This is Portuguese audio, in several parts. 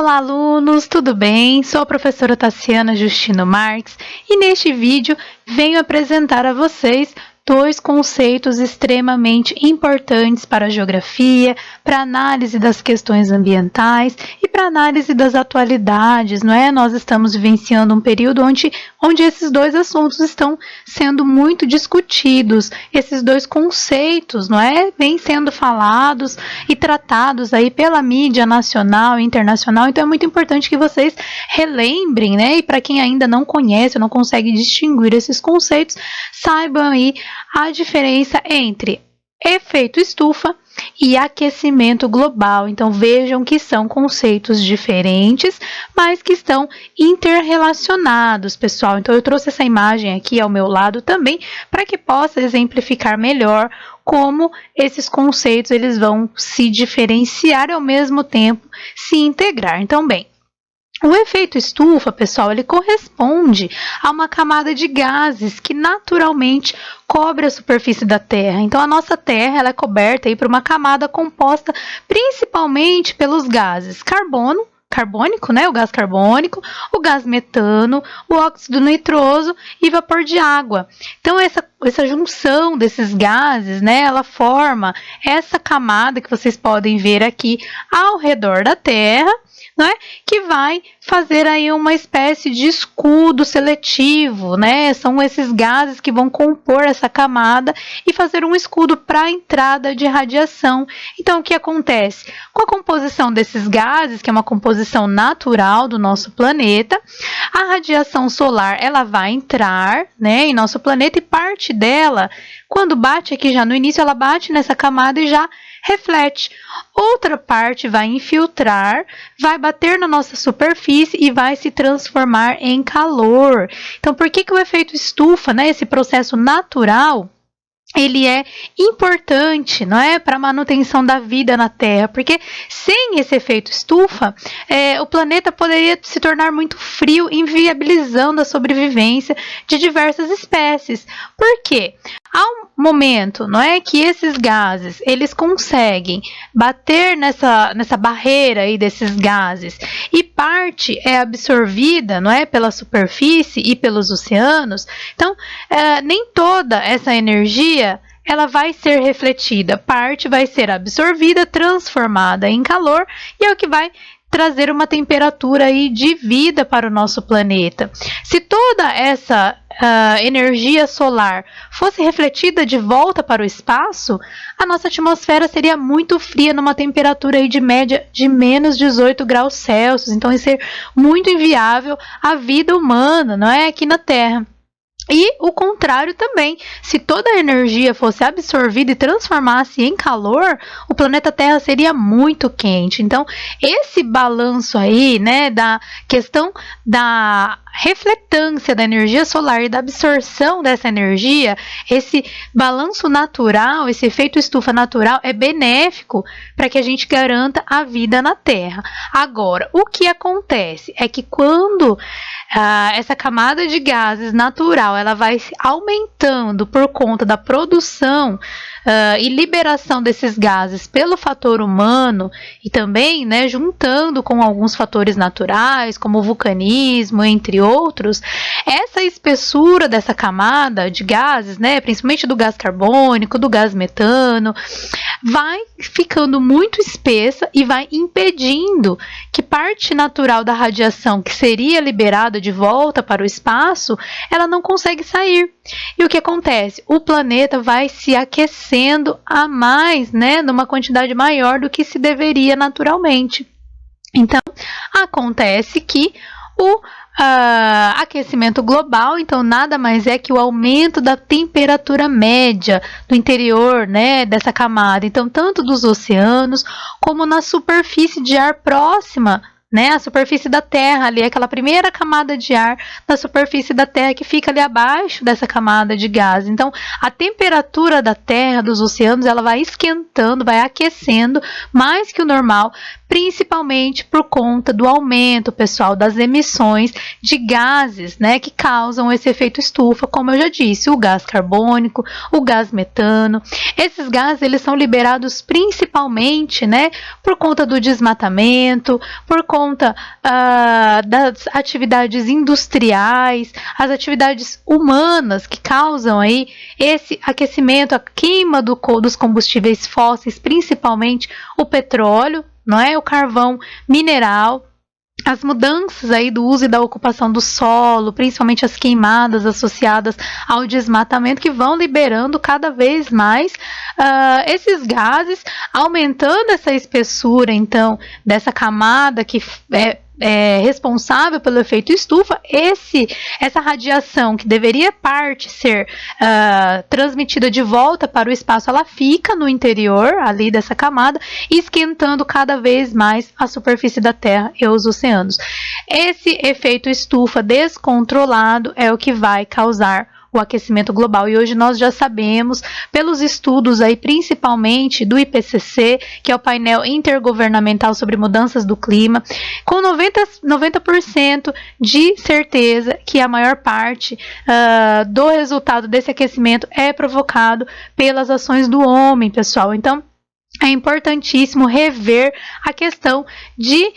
Olá, alunos, tudo bem? Sou a professora Tassiana Justino Marques e neste vídeo venho apresentar a vocês dois conceitos extremamente importantes para a geografia, para a análise das questões ambientais e para a análise das atualidades, não é? Nós estamos vivenciando um período onde esses dois assuntos estão sendo muito discutidos, esses dois conceitos, não é? Vêm sendo falados e tratados aí pela mídia nacional e internacional, então é muito importante que vocês relembrem, né? E para quem ainda não conhece, não consegue distinguir esses conceitos, saibam aí a diferença entre efeito estufa e aquecimento global. Então vejam que são conceitos diferentes, mas que estão interrelacionados, pessoal. Então eu trouxe essa imagem aqui ao meu lado também para que possa exemplificar melhor como esses conceitos eles vão se diferenciar e ao mesmo tempo se integrar. Então, bem, o efeito estufa, pessoal, ele corresponde a uma camada de gases que naturalmente cobre a superfície da Terra. Então, a nossa Terra ela é coberta aí por uma camada composta principalmente pelos gases carbônico, né, o gás carbônico, o gás metano, o óxido nitroso e vapor de água. Então, essa junção desses gases, né, ela forma essa camada que vocês podem ver aqui ao redor da Terra, não é? Que vai fazer aí uma espécie de escudo seletivo, né? São esses gases que vão compor essa camada e fazer um escudo para a entrada de radiação. Então, o que acontece? Com a composição desses gases, que é uma composição natural do nosso planeta, a radiação solar, ela vai entrar, né, em nosso planeta e parte dela, quando bate aqui já no início, ela bate nessa camada e já reflete. Outra parte vai infiltrar, vai bater na nossa superfície e vai se transformar em calor. Então, por que o efeito estufa, né, esse processo natural, ele é importante, não é, para a manutenção da vida na Terra, porque sem esse efeito estufa, o planeta poderia se tornar muito frio, inviabilizando a sobrevivência de diversas espécies. Por quê? Há um momento, não é, que esses gases, eles conseguem bater nessa barreira aí desses gases e parte é absorvida, não é, pela superfície e pelos oceanos. Então, nem toda essa energia ela vai ser refletida, parte vai ser absorvida, transformada em calor e é o que vai trazer uma temperatura aí de vida para o nosso planeta. Se toda essa energia solar fosse refletida de volta para o espaço, a nossa atmosfera seria muito fria, numa temperatura aí de média de menos 18 graus Celsius. Então, isso é muito inviável à vida humana, não é, aqui na Terra. E o contrário também, se toda a energia fosse absorvida e transformasse em calor, o planeta Terra seria muito quente. Então, esse balanço aí, né, da questão da refletância da energia solar e da absorção dessa energia, esse balanço natural, esse efeito estufa natural é benéfico para que a gente garanta a vida na Terra. Agora, o que acontece é que quando essa camada de gases natural ela vai aumentando por conta da produção e liberação desses gases pelo fator humano e também, né, juntando com alguns fatores naturais, como o vulcanismo, entre outros, essa espessura dessa camada de gases, né, principalmente do gás carbônico, do gás metano, vai ficando muito espessa e vai impedindo que parte natural da radiação que seria liberada de volta para o espaço, ela não consegue sair. E o que acontece? O planeta vai se aquecendo a mais, né, numa quantidade maior do que se deveria naturalmente. Então, acontece que o aquecimento global, então nada mais é que o aumento da temperatura média do interior, né, dessa camada, então tanto dos oceanos como na superfície de ar próxima, né, a superfície da Terra ali, aquela primeira camada de ar na superfície da Terra que fica ali abaixo dessa camada de gás. Então, a temperatura da Terra, dos oceanos, ela vai esquentando, vai aquecendo mais que o normal, principalmente por conta do aumento, pessoal, das emissões de gases, né, que causam esse efeito estufa, como eu já disse, o gás carbônico, o gás metano. Esses gases, eles são liberados principalmente, né, por conta do desmatamento, por conta conta das atividades industriais, as atividades humanas que causam aí esse aquecimento, a queima dos combustíveis fósseis, principalmente o petróleo, não é? O carvão mineral, as mudanças aí do uso e da ocupação do solo, principalmente as queimadas associadas ao desmatamento, que vão liberando cada vez mais esses gases, aumentando essa espessura, então, dessa camada que é responsável pelo efeito estufa. Essa radiação que deveria ser transmitida de volta para o espaço, ela fica no interior ali dessa camada, esquentando cada vez mais a superfície da Terra e os oceanos. Esse efeito estufa descontrolado é o que vai causar o aquecimento global, e hoje nós já sabemos, pelos estudos aí, principalmente do IPCC, que é o painel intergovernamental sobre mudanças do clima, com 90% de certeza que a maior parte do resultado desse aquecimento é provocado pelas ações do homem, pessoal. Então, é importantíssimo rever a questão de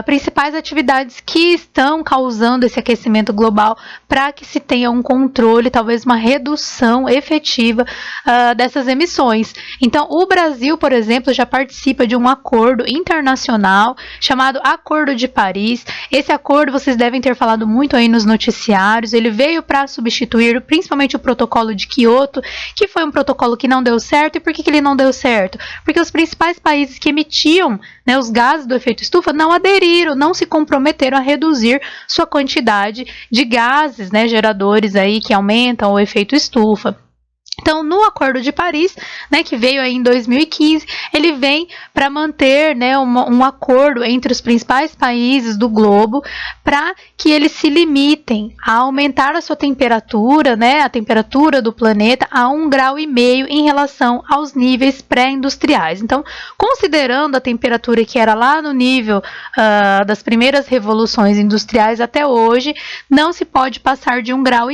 principais atividades que estão causando esse aquecimento global, para que se tenha um controle, talvez uma redução efetiva dessas emissões. Então, o Brasil, por exemplo, já participa de um acordo internacional chamado Acordo de Paris. Esse acordo vocês devem ter falado muito aí nos noticiários. Ele veio para substituir principalmente o protocolo de Kyoto, que foi um protocolo que não deu certo. E por que ele não deu certo? Porque os principais países que emitiam, né, os gases do efeito estufa não aderiram, não se comprometeram a reduzir sua quantidade de gases, né, geradores aí que aumentam o efeito estufa. Então, no Acordo de Paris, né, que veio aí em 2015, ele vem para manter, né, um acordo entre os principais países do globo, para que eles se limitem a aumentar a sua temperatura, né, a temperatura do planeta, a 1,5 grau em relação aos níveis pré-industriais. Então, considerando a temperatura que era lá no nível das primeiras revoluções industriais até hoje, não se pode passar de 1,5 grau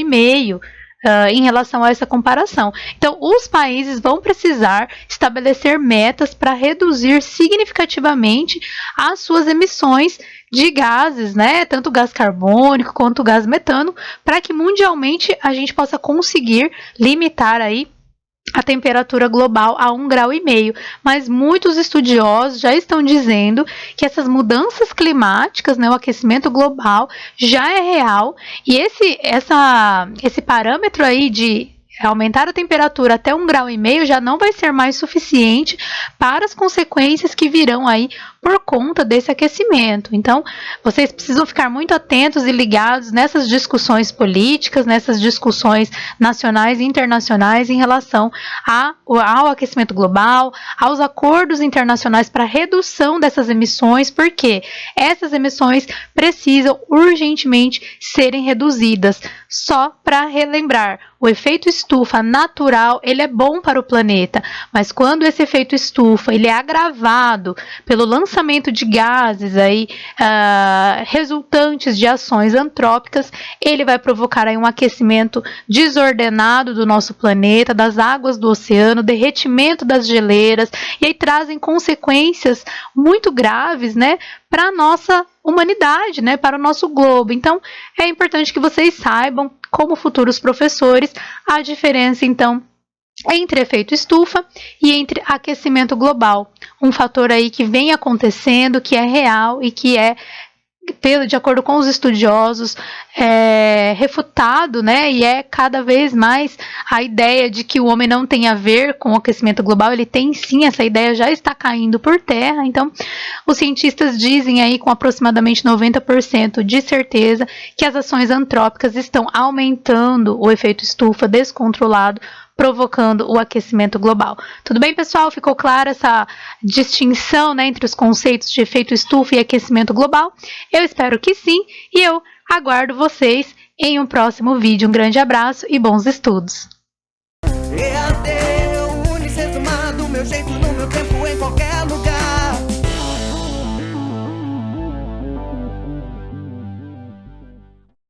em relação a essa comparação. Então, os países vão precisar estabelecer metas para reduzir significativamente as suas emissões de gases, né, tanto gás carbônico quanto gás metano, para que mundialmente a gente possa conseguir limitar aí a temperatura global a 1,5 grau, mas muitos estudiosos já estão dizendo que essas mudanças climáticas, né, o aquecimento global já é real, e esse parâmetro aí de aumentar a temperatura até 1,5 grau já não vai ser mais suficiente para as consequências que virão aí por conta desse aquecimento. Então, vocês precisam ficar muito atentos e ligados nessas discussões políticas, nessas discussões nacionais e internacionais em relação ao aquecimento global, aos acordos internacionais para redução dessas emissões, porque essas emissões precisam urgentemente serem reduzidas. Só para relembrar, o efeito estufa natural, ele é bom para o planeta, mas quando esse efeito estufa ele é agravado pelo lançamento de gases aí, resultantes de ações antrópicas, ele vai provocar aí um aquecimento desordenado do nosso planeta, das águas do oceano, derretimento das geleiras, e aí trazem consequências muito graves, né, para a nossa humanidade, né, para o nosso globo. Então, é importante que vocês saibam, como futuros professores, a diferença, então, entre efeito estufa e entre aquecimento global. Um fator aí que vem acontecendo, que é real e que é, de acordo com os estudiosos, refutado, né? E é cada vez mais a ideia de que o homem não tem a ver com o aquecimento global. Ele tem sim, essa ideia já está caindo por terra. Então, os cientistas dizem aí com aproximadamente 90% de certeza que as ações antrópicas estão aumentando o efeito estufa descontrolado, provocando o aquecimento global. Tudo bem, pessoal? Ficou clara essa distinção, né, entre os conceitos de efeito estufa e aquecimento global? Eu espero que sim, e eu aguardo vocês em um próximo vídeo. Um grande abraço e bons estudos!